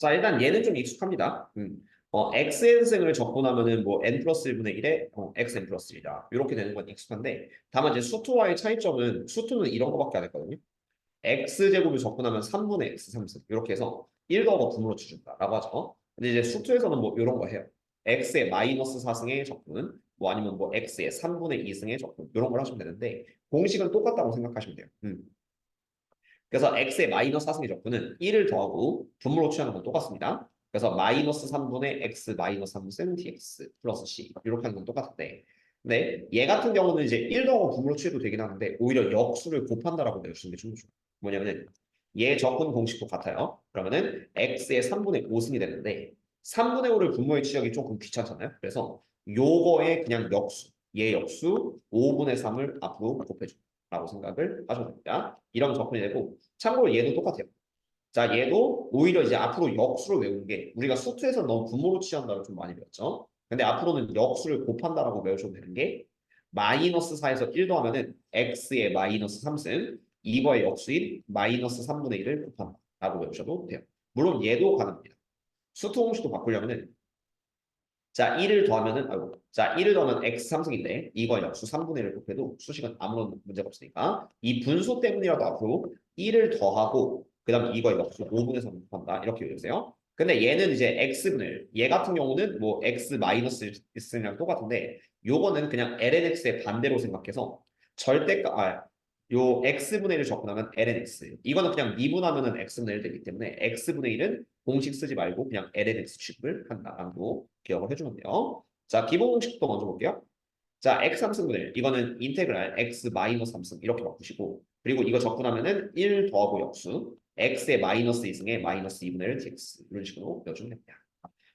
자, 일단 얘는 좀 익숙합니다. xn승을 적분하면은 뭐 n 플러스 1분의 1에 xn 플러스 1이다. 이렇게 되는 건 익숙한데, 다만 이제 수투와의 차이점은 수투는 이런 거밖에 안 했거든요. x제곱을 적분하면 3분의 x 3승 이렇게 해서 1 더하고 분모로 주준다라고 하죠. 근데 이제 수투에서는 뭐 이런 거 해요. x의 마이너스 4승의 적분은 뭐 아니면 뭐 x의 3분의 2승의 적분 이런 걸 하시면 되는데 공식은 똑같다고 생각하시면 돼요. 그래서 x의 마이너스 4승의 적분은 1을 더하고 분모로 취하는 건 똑같습니다. 그래서 마이너스 3분의 x 마이너스 3승 dx 플러스 c 이렇게 하는 건 똑같은데 근데 얘 같은 경우는 이제 1 더하고 분모로 취해도 되긴 하는데 오히려 역수를 곱한다라고 내주시는 게 좀 좋아요. 뭐냐면은 얘 적분 공식도 같아요. 그러면은 x의 3분의 5승이 되는데 3분의 5를 분모에 취하기 조금 귀찮잖아요. 그래서 요거에 그냥 역수, 얘 역수 5분의 3을 앞으로 곱해줍니다. 라고 생각을 하셔도 됩니다. 이런 접근이 되고 참고로 얘도 똑같아요. 자, 얘도 오히려 이제 앞으로 역수를 외우는 게 우리가 수투에서 너무 분모로 취한다고 좀 많이 배웠죠. 근데 앞으로는 역수를 곱한다라고 외우셔도 되는 게 마이너스 4에서 1 더하면은 x의 마이너스 3승 이거의 역수인 마이너스 3분의 1을 곱한다 라고 외우셔도 돼요. 물론 얘도 가능합니다. 수투 공식도 바꾸려면은 자, 1을 더하면은, 아이고, 자, 1을 더하면 x 3승인데, 이거 역수 3분의 1을 곱해도 수식은 아무런 문제가 없으니까, 이 분수 때문이라도 앞으로 1을 더하고, 그 다음 이거 역수 5분의 3을 곱한다. 이렇게 외우세요. 근데 얘는 이제 x분의 1. 얘 같은 경우는 뭐 x 마이너스 1승이랑 똑같은데, 요거는 그냥 lnx의 반대로 생각해서, 절대값, 요 x분의 1을 접근하면 lnx. 이거는 그냥 미분하면은 x분의 1 되기 때문에, x분의 1은 공식 쓰지 말고 그냥 lnx 취급을 한다라고 기억을 해주면 돼요. 자, 기본 공식부터 먼저 볼게요. 자, x 3승분의 1. 이거는 인테그랄 x 마이너스 3승 이렇게 바꾸시고 그리고 이거 적분하면은 1 더하고 역수 x의 마이너스 2승에 마이너스 2분의 1 dx 이런 식으로 넣어주면 됩니다.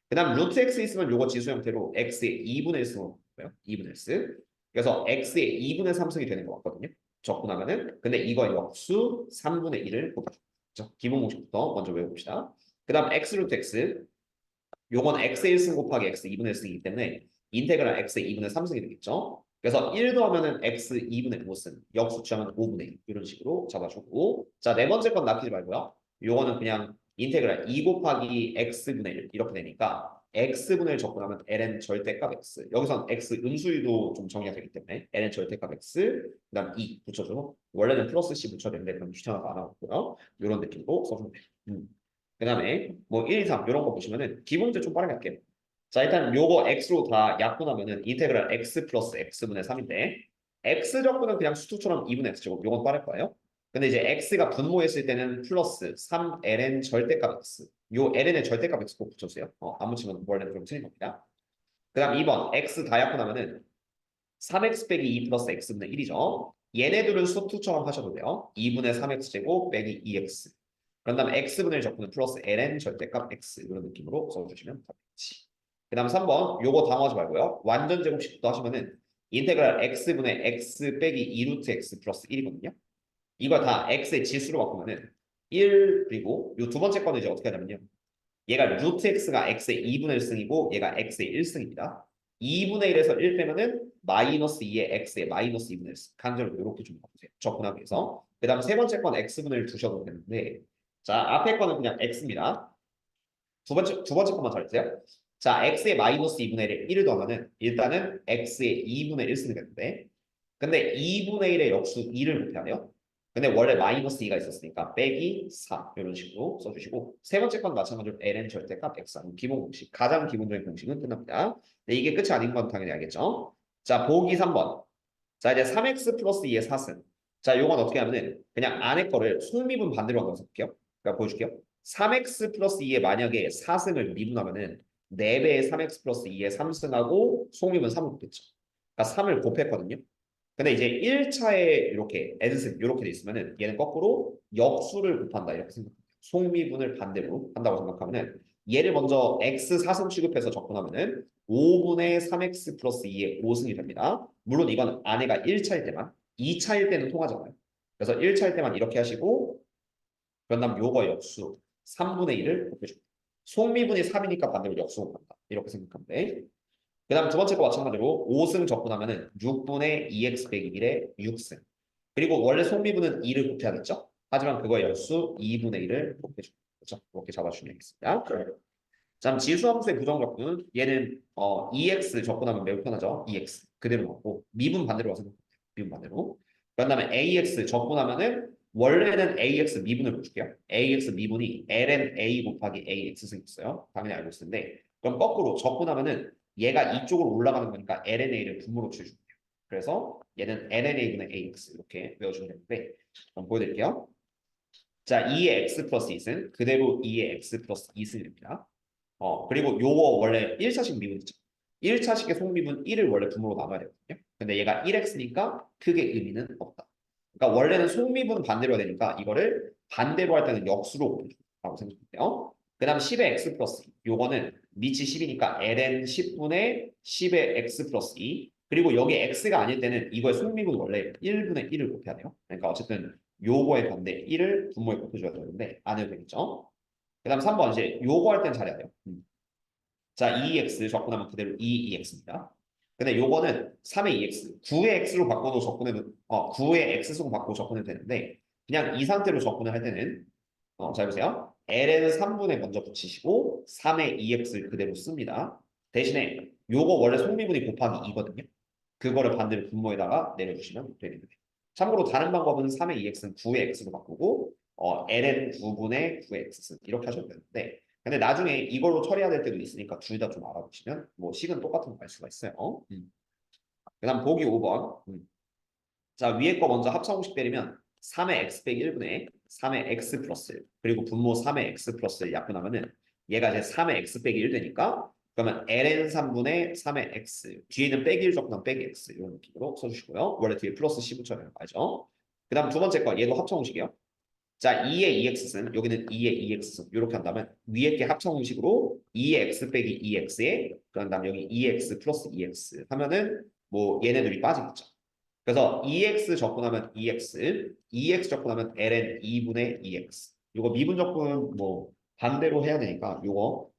그 다음 루트 x 있으면 요거 지수 형태로 x의 2분의 1승으로 바꿔요. 2분의 1승. 그래서 x의 2분의 3승이 되는 것 같거든요. 적분하면은 근데 이거 역수 3분의 1을 곱해줘. 기본 공식부터 먼저 외워봅시다. 그 다음 x 루트 x 요건 x의 1승 곱하기 x 2분의 1승이기 때문에 인테그랄 x의 2분의 3승이 되겠죠. 그래서 1 더하면은 x 2분의 5승, 역수 취하면 5분의 1 이런 식으로 잡아주고 자, 네 번째 건 낚이지 말고요. 요거는 그냥 인테그랄 2 곱하기 x분의 1 이렇게 되니까 x분의 1 적분하면 ln 절대값 x 여기선 x 음수위도 좀 정의가 되기 때문에 ln 절대값 x 그 다음 2 붙여줘 원래는 플러스 c 붙여야 되는데 그럼 귀찮아서 안 하고요. 이런 느낌으로 써주면 돼요. 그 다음에 뭐 1, 2, 3 이런 거 보시면은 기본 문제 좀 빠르게 할게요. 자, 일단 요거 x로 다 약분하면은 인테그랄 x 플러스 x분의 3인데 x 적분은 그냥 수투처럼 2분의 x제곱 요건 빠를 거예요. 근데 이제 x가 분모했을 때는 플러스 3ln 절대값 x 요 ln의 절대값 x 꼭 붙여주세요. 안 붙이면 원래는 그럼 틀린 겁니다. 그 다음 2번 x 다 약분하면은 3x 빼기 2 플러스 x분의 1이죠. 얘네들은 수투처럼 하셔도 돼요. 2분의 3x 제곱 빼기 2x. 그런 다음에 x분의 1 적분은 플러스 ln 절대값 x 이런 느낌으로 써주시면 답이지. 그 다음 3번 요거 당황하지 말고요. 완전 제곱식부터 하시면은 인테그랄 x분의 x 빼기 2 루트 x 플러스 1이거든요. 이걸 다 x의 지수로 바꾸면은 1 그리고 요 두 번째 거는 이제 어떻게 하냐면요. 얘가 루트 x가 x의 2분의 1승이고 얘가 x의 1승입니다. 2분의 1에서 1 빼면은 마이너스 2의 x의 마이너스 2분의 1승. 강제로 이렇게 좀 바꾸세요. 접근하기 위해서. 그 다음 세 번째 건 x분의 1 두셔도 되는데 자, 앞에 거는 그냥 x입니다. 두 번째 것만 잘해주세요. 자, x의 마이너스 2분의 1에 1을 더하면은 일단은 x의 2분의 1승이 되는데 근데 2분의 1의 역수 2를 곱해야 돼요. 근데 원래 마이너스 2가 있었으니까 빼기 3 이런 식으로 써주시고 세 번째 건 마찬가지로 ln 절대값 x 기본 공식 가장 기본적인 공식은 끝납니다. 근데 이게 끝이 아닌 건 당연히 알겠죠. 자, 보기 3번. 자, 이제 3x 플러스 2의 4승. 자, 요건 어떻게 하면은 그냥 안에 거를 속미분 반대로 한번 써볼게요. 그러니까 보여줄게요. 3x 플러스 2의 만약에 4승을 미분하면은 4배의 3x 플러스 2의 3승하고 속미분 3을 곱했죠. 그러니까 3을 곱했거든요. 근데 이제 1차에 이렇게 n승 이렇게 돼 있으면은 얘는 거꾸로 역수를 곱한다 이렇게 생각합니다. 속미분을 반대로 한다고 생각하면은 얘를 먼저 x 4승 취급해서 접근하면은 5분의 3x 플러스 2의 5승이 됩니다. 물론 이건 안에가 1차일 때만 2차일 때는 통하잖아요. 그래서 1차일 때만 이렇게 하시고 그런 다음 요거 역수 3분의 1을 곱해줍니다. 속미분이 3이니까 반대로 역수 곱한다. 이렇게 생각하면 돼. 그 다음 두 번째 거 마찬가지로 5승 적분하면은 6분의 2x 빼기 1의 6승. 그리고 원래 속미분은 2를 곱해야겠죠? 하지만 그거의 역수 2분의 1을 곱해줍니다. 그렇죠? 그렇게 잡아주시면 되겠습니다. 자, 지수함수의 부정적분 얘는 EX 접근하면 매우 편하죠. EX 그대로 넣고 미분 반대로 와서 미분 반대로. 그런 다음에 AX 접근하면은 원래는 AX 미분을 볼게요. AX 미분이 ln A 곱하기 AX 승이었어요. 당연히 알고 있을 텐데 그럼 거꾸로 접근하면은 얘가 이쪽으로 올라가는 거니까 ln A를 분모로 취해줄게요. 그래서 얘는 ln A분의 AX 이렇게 외워주면 되는데 한번 보여드릴게요. 자, 2의 x 플러스 2승 그대로 2의 x 플러스 2승입니다. 그리고 요거 원래 1차식 미분 있죠. 1차식의 속미분 1을 원래 분모로 나눠야 되거든요. 근데 얘가 1x니까 크게 의미는 없다. 그러니까 원래는 속미분 반대로 해야 되니까 이거를 반대로 할 때는 역수로 곱해준다고 생각해요. 그 다음 10의 x 플러스 2. 요거는 밑이 10이니까 ln 10분의 10의 x 플러스 2. 그리고 여기 x가 아닐 때는 이거의 속미분 원래 1분의 1을 곱해야 돼요. 그러니까 어쨌든 요거의 반대 1을 분모에 곱해줘야 되는데 안 해도 되겠죠. 그 다음 3번 이제 요거 할 땐 잘해야 돼요. 자, 2x 접근하면 그대로 2ex입니다. 근데 요거는 3의 2x, 9의 x로 바꿔도 접근해도 9의 x승 바꾸고 접근해도 되는데 그냥 이 상태로 접근을 할 때는 잘 보세요. ln 3분의 먼저 붙이시고 3의 2x를 그대로 씁니다. 대신에 요거 원래 속미분이 곱하기 2거든요. 그거를 반대로 분모에다가 내려주시면 되겠네요. 참고로 다른 방법은 3의 2x는 9의 x로 바꾸고 ln 9분의 9의 x 이렇게 하셔도 되는데 근데 나중에 이걸로 처리해야 될 때도 있으니까 둘 다 좀 알아보시면 뭐 식은 똑같은 거 알 수가 있어요. 그다음 보기 5번. 자, 위에 거 먼저 합성공식 때리면 3의 x 빼기 1분의 3의 x 플러스 그리고 분모 3의 x 플러스를 약분하면은 얘가 이제 3의 x 빼기 1 되니까 그러면 ln 3분의 3의 x 뒤에는 빼기 1 적분하면 빼기 x 이런 느낌으로 써주시고요. 원래 뒤에 플러스 C 붙여야 되는 거죠. 그 다음 두 번째 거 얘도 합성공식이에요. 자, 2의 2x는 여기는 2의 2x 이렇게 한다면 위에 게 합성 공식으로 2의 x 빼기 2x에 그런 다음 여기 2x 플러스 2x 하면은 뭐 얘네들이 빠지겠죠. 그래서 2x 적분하면 2x, 2x 적분하면 ln 2분의 2x. 이거 미분 적분 뭐 반대로 해야 되니까 이거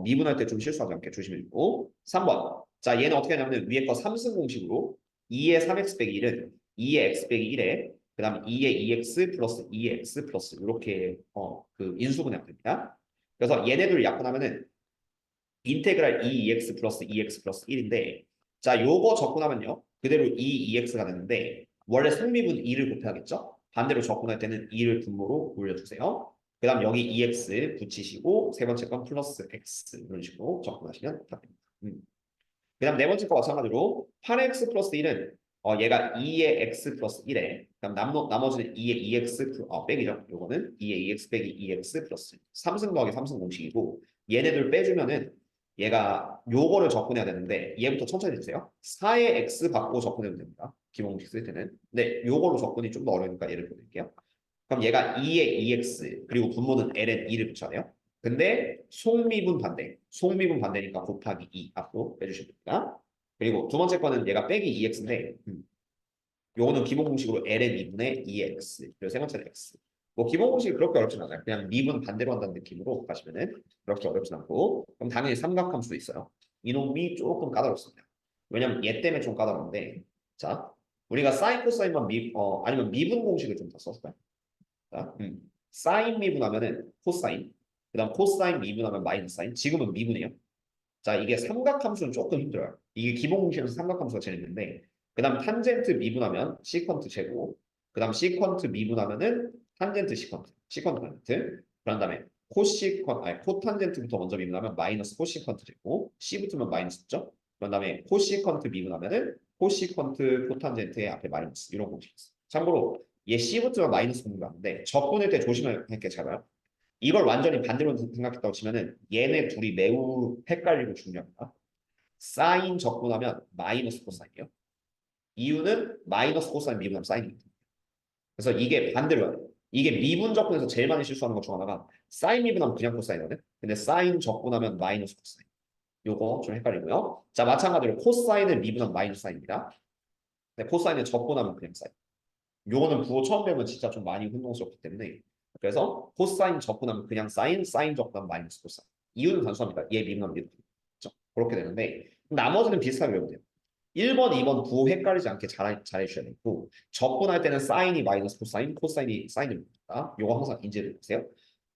미분할 때 좀 실수하지 않게 조심해주고 3번. 자, 얘는 어떻게 하냐면 위에 거 3승 공식으로 2의 3x 빼기 1은 2의 x 빼기 1에 그다음 2의 2x 플러스 2x 플러스 이렇게 그 인수분해가 됩니다. 그래서 얘네들 약분하면은 인테그랄 2x 플러스 2x 플러스 1인데 자 요거 적분하면요 그대로 2x가 되는데 원래 성미분 2를 곱해야겠죠? 반대로 적분할 때는 2를 분모로 올려주세요. 그 다음 여기 2x 붙이시고 세 번째 건 플러스 x 이런 식으로 적분하시면 됩니다. 그 다음 네 번째 거 마찬가지로 8x 플러스 1은 얘가 2의 x 플러스 1에 그다음 나머지는 2의 2x 빼기죠. 요거는 2의 2x 빼기 2x 플러스 3승 더하기 3승 공식이고 얘네들 빼주면은 얘가 요거를 접근해야 되는데 얘부터 천천히 주세요. 4의 x 받고 접근해도 됩니다. 기본 공식 쓸 때는. 근데 요거로 접근이 좀 더 어려우니까 예를 들어드릴게요. 그럼 얘가 2의 2x 그리고 분모는 ln 2를 붙여야 돼요. 근데 속미분 반대. 속미분 반대니까 곱하기 2 앞으로 빼주시면 됩니다. 그리고 두 번째 거는 얘가 빼기 2x인데 요거는 기본 공식으로 ln 2분의 2x 그리고 세 번째는 x. 뭐 기본 공식이 그렇게 어렵진 않아요. 그냥 미분 반대로 한다는 느낌으로 가시면은 그렇게 어렵진 않고 그럼 당연히 삼각함수도 있어요. 이놈이 조금 까다롭습니다. 왜냐면 얘 때문에 좀 까다로운데 자 우리가 사인 코사인만 아니면 미분 공식을 좀 더 써볼까요? 자, 사인 미분하면은 코사인, 그다음 코사인 미분하면 마이너스 사인. 지금은 미분이에요. 자, 이게 삼각함수는 조금 힘들어요. 이게 기본 공식에서 삼각함수가 제일 힘든데, 그다음 탄젠트 미분하면 시컨트 제곱, 그다음 시컨트 미분하면은 탄젠트 시컨트, 시컨트 탄젠트. 그런 다음에 코탄젠트부터 먼저 미분하면 마이너스 코시컨트 제곱, C 붙으면 마이너스 죠. 그런 다음에 코시컨트 미분하면은 코시컨트 코탄젠트의 앞에 마이너스 이런 공식이 있어요. 참고로 얘 C 붙으면 마이너스 공부하는데 적분할 때 조심해야 할 게 작아요. 이걸 완전히 반대로 생각했다고 치면은 얘네 둘이 매우 헷갈리고 중요합니다. 사인 적분하면 마이너스 코사인이에요. 이유는 마이너스 코사인 미분하면 사인입니다. 그래서 이게 반대로 이게 미분 적분에서 제일 많이 실수하는 것 중 하나가 사인 미분하면 그냥 코사인이거든. 근데 사인 적분하면 마이너스 코사인. 요거 좀 헷갈리고요. 자, 마찬가지로 코사인을 미분하면 마이너스 사인입니다. 근데 코사인을 적분하면 그냥 사인. 요거는 부호 처음 배우면 진짜 좀 많이 혼동스럽기 때문에 그래서 코사인 적분하면 그냥 사인, 사인 적분하면 마이너스 코사인. 이유는 단순합니다. 얘 미분하면 얘도 그렇죠? 그렇게 되는데 나머지는 비슷하게 외우면 돼요. 1번, 2번 부호 헷갈리지 않게 잘해주셔야 되고 적분할 때는 사인이 마이너스 코사인, 코사인이 사인을 봅니다. 요거 항상 인지해 두세요.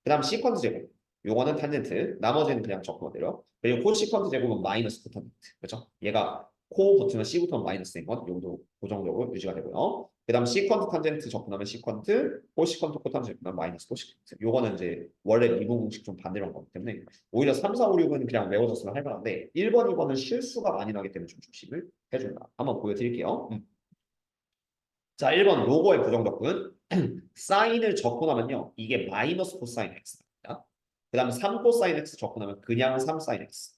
그 다음 시퀀트 제곱. 요거는 탄젠트. 나머지는 그냥 적분원대로. 그리고 코시퀀트 제곱은 마이너스 코탄젠트. 그렇죠? 얘가 코 붙으면 C 붙으면 마이너스인 건 요것도 고정적으로 유지가 되고요. 그 다음 시퀀트 탄젠트 적분하면 시퀀트, 코시퀀트 코탄젠트 적분하면 마이너스 코시퀀트. 요거는 이제 원래 미분 공식 좀 반대로 한 거기 때문에 오히려 3, 4, 5, 6은 그냥 외워졌으면 할 만한데 1번, 2번은 실수가 많이 나기 때문에 좀 조심을 해준다. 한번 보여드릴게요. 자, 1번 로고의 부정적분. 사인을 적분하면요. 이게 마이너스 코사인 x입니다. 그 다음 3코사인 x 적분하면 그냥 3사인 x.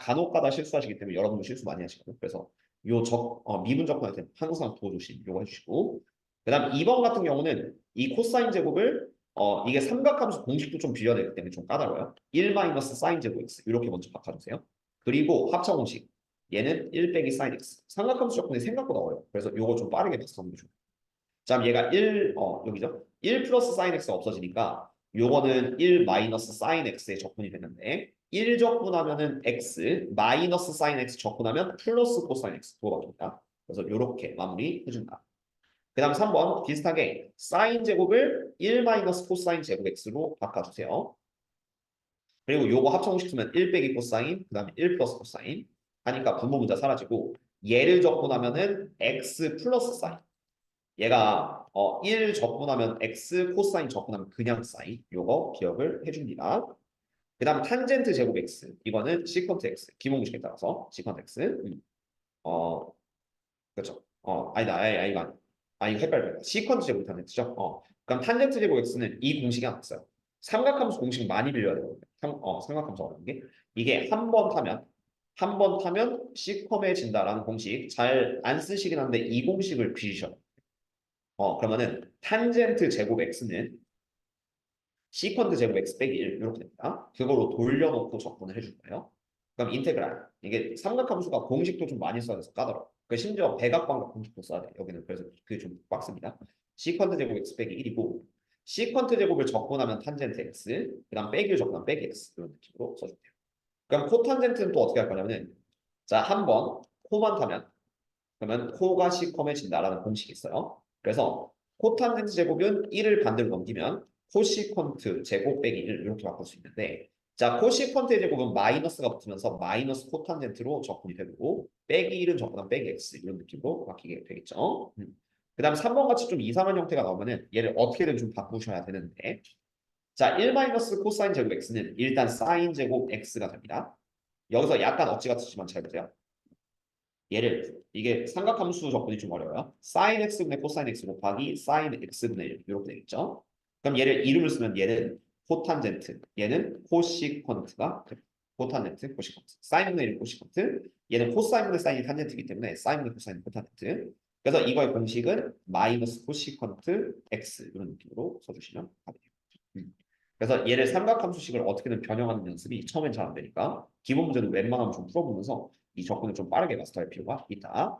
간혹가다 실수하시기 때문에 여러분도 실수 많이 하시거든요. 그래서 미분 적분할 때 항상 도 조심 요거 해주시고. 그 다음 2번 같은 경우는 이 코사인 제곱을 이게 삼각함수 공식도 좀 빌려야 되기 때문에 좀 까다로워요. 1 마이너스 사인 제곱 x 이렇게 먼저 바꿔주세요. 그리고 합차 공식. 얘는 1 빼기 사인 x. 삼각함수 적분이 생각보다 어려워요. 그래서 요거 좀 빠르게 봤었는 게 좋아요. 자, 얘가 여기죠. 1 플러스 사인 x가 없어지니까 요거는 1 마이너스 사인 x에 적분이 되는데 1 적분하면은 x, 마이너스 사인 x 적분하면 플러스 코사인 x 도가 됩니다. 그래서 요렇게 마무리 해준다. 그 다음 3번 비슷하게 사인 제곱을 1 마이너스 코사인 제곱 x로 바꿔주세요. 그리고 요거 합성식 쓰면 1 빼기 코사인, 그 다음에 1 플러스 코사인 하니까 분모 문자 사라지고 얘를 적분하면은 x 플러스 사인. 얘가 1 적분하면 x, 코사인 적분하면 그냥 사인. 요거 기억을 해줍니다. 그 다음 탄젠트 제곱 x. 이거는 시컨트 x. 기본공식에 따라서 시컨트 x. 어, 그렇죠. 아니다. 이거 아니. 이거 헷갈려. 시컨트 제곱 탄젠트죠. 그럼 탄젠트 제곱 x는 이 공식이 안 있어요. 삼각함수 공식 많이 빌려야 되거든요. 삼각함수 어려운 게. 이게 한 번 타면 시커매진다라는 공식 잘 안 쓰시긴 한데 이 공식을 비시셔요. 그러면은 탄젠트 제곱 x는 시컨트 제곱 x 빼기 1 이렇게 됩니다. 그걸로 돌려놓고 적분을 해줄 거예요. 그럼 인테그랄. 이게 삼각함수가 공식도 좀 많이 써야 돼서 까다로워. 심지어 백악관과 공식도 써야 돼. 여기는 그래서 그게 좀 빡습니다. 시컨트 제곱 x 빼기 1이고 시컨트 제곱을 적분하면 탄젠트 x, 그 다음 빼기를 적분하면 빼기 x 이런 느낌으로 써주면 돼요. 그럼 코탄젠트는 또 어떻게 할 거냐면은 자, 한 번 코만 타면 그러면 코가 시커매진다라는 공식이 있어요. 그래서 코탄젠트 제곱은 1을 반대로 넘기면 코시컨트 제곱 빼기 1 이렇게 바꿀 수 있는데 자, 코시컨트의 제곱은 마이너스가 붙으면서 마이너스 코탄젠트로 적분이 되고 빼기 1은 적분하면 빼기 x 이런 느낌으로 바뀌게 되겠죠. 그 다음 3번 같이 좀 이상한 형태가 나오면은 얘를 어떻게든 좀 바꾸셔야 되는데 자, 1 마이너스 코사인 제곱 x는 일단 사인 제곱 x가 됩니다. 여기서 약간 억지 같지만 잘 보세요. 얘를 이게 삼각함수 적분이 좀 어려워요. sin x분의 코사인 x 곱하기 sin x분의 1 이렇게 되겠죠. 그럼 얘를 이름을 쓰면 얘는 코탄젠트, 얘는 코시컨트가 코탄젠트, 코시컨트. 사인분의 1 코시컨트, 얘는 코사인분의 사인이 탄젠트이기 때문에 사인분의 코사인 코탄젠트. 그래서 이거의 공식은 마이너스 코시컨트 x 이런 느낌으로 써주시면 됩니다. 그래서 얘를 삼각함수식을 어떻게든 변형하는 연습이 처음엔 잘 안 되니까 기본 문제는 웬만하면 좀 풀어보면서 이 접근을 좀 빠르게 마스터할 필요가 있다.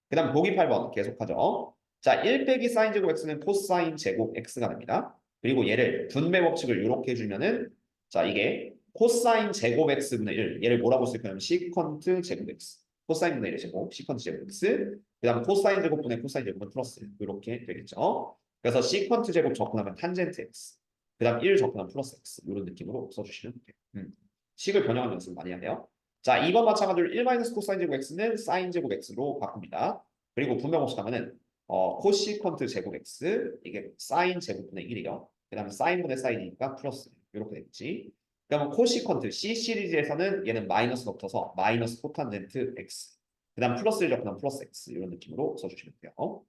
그 다음 보기 8번 계속하죠. 자, 1 빼기 사인 제곱 x는 코사인 제곱 x가 됩니다. 그리고 얘를 분배 법칙을 이렇게 해주면은 자, 이게 코사인 제곱 x분의 1 얘를 뭐라고 쓸 거냐면 시컨트 제곱 x 코사인분의 1의 제곱 시컨트 제곱 x 그 다음 코사인 제곱분의 코사인 제곱은 플러스 이렇게 되겠죠. 그래서 시컨트 제곱 적분하면 탄젠트 x 그 다음 1 적분하면 플러스 x 이런 느낌으로 써주시면 돼요. 식을 변형하는 연습을 많이 해야 돼요. 자, 2번 마찬가지로 1 마이너스 코사인 제곱 x는 사인 제곱 x로 바꿉니다. 그리고 분명 법칙하면은 코시컨트 제곱 x 이게 사인 제곱분의 1이요. 그 다음에 사인분의 사인이니까 플러스 이렇게 되겠지. 그러면 코시컨트 C 시리즈에서는 얘는 마이너스가 붙어서 마이너스 코탄젠트 x 그 다음 플러스를 적분하면 플러스 x 이런 느낌으로 써주시면 돼요.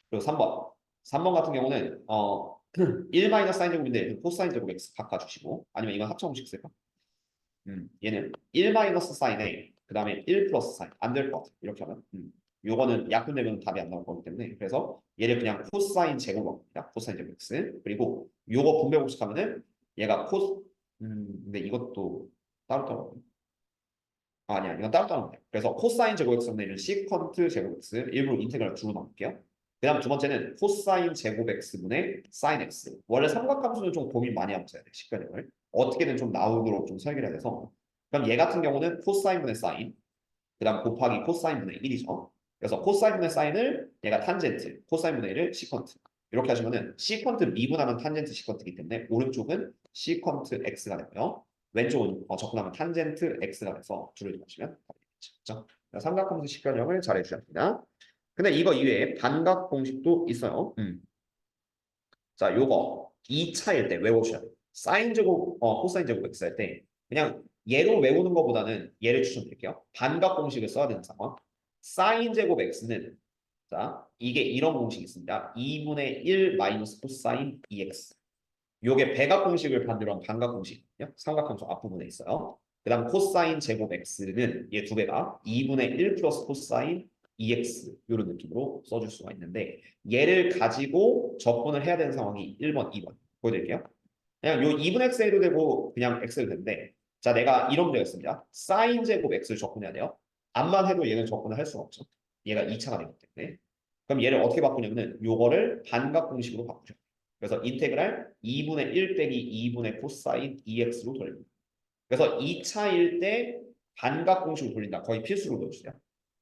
그리고 3번 같은 경우는 1 마이너스 사인 제곱인데 코사인 제곱 x 바꿔주시고 아니면 이건 합성식 쓸까? 얘는 1 마이너스 사인 A 그 다음에 1 플러스 사인 안 될 것 같아 이렇게 하면 요거는 약분되면 답이 안 나올 거기 때문에 그래서 얘를 그냥 코사인 제곱입니다. 코사인 제곱 x 그리고 요거 분배 법칙하면은 얘가 근데 이것도 따로따로 아니야 이건 따로따로 돼요. 그래서 코사인 제곱 x는 얘는 시컨트 제곱 x 일부러 인테그랄 주로 남을게요. 그 다음 두 번째는 코사인 제곱 x분의 사인 x 원래 삼각함수는 좀 고민 많이 하면서 해야 돼 식변형을 어떻게든 좀 나오도록 좀 설계를 해야 돼서 그럼 얘 같은 경우는 코사인분의 사인 그 다음 곱하기 코사인분의 1이죠. 그래서 코사인분의 사인을 얘가 탄젠트 코사인분의 1을 시컨트 이렇게 하시면은 시컨트 미분하면 탄젠트 시컨트이기 때문에 오른쪽은 시컨트 x가 되고요. 왼쪽은 접근하면 탄젠트 x가 돼서 둘을 더하시면 되겠죠. 삼각함수 식변형을 잘 해주셔야 됩니다. 근데 이거 이외에 반각 공식도 있어요. 자, 요거 2차일 때 외워주셔야 돼요. 사인 제곱, 코사인 제곱 x 할 때 그냥 얘로 외우는 것보다는 얘를 추천드릴게요. 반각 공식을 써야 되는 상황. 사인 제곱 x는 자, 이게 이런 공식이 있습니다. 2분의 1 마이너스 코사인 2x. 요게 배각 공식을 반대로 한 반각 공식이거든요. 삼각함수 앞부분에 있어요. 그 다음 코사인 제곱 x는 얘 두 개가 2분의 1 플러스 코사인 2x 이런 느낌으로 써줄 수가 있는데 얘를 가지고 접근을 해야 되는 상황이 1번, 2번 보여드릴게요. 그냥 요 2분의 x 해도 되고 그냥 x 해도 되는데 자 내가 이런 문제가 있습니다. 사인 제곱 x를 접근해야 돼요. 암만 해도 얘는 접근을 할 수가 없죠. 얘가 2차가 되기 때문에 그럼 얘를 어떻게 바꾸냐면은 요거를 반각 공식으로 바꾸죠. 그래서 인테그랄 2분의 1 빼기 2분의 코사인 2x로 돌립니다. 그래서 2차일 때 반각 공식으로 돌린다. 거의 필수로 넣어주세요.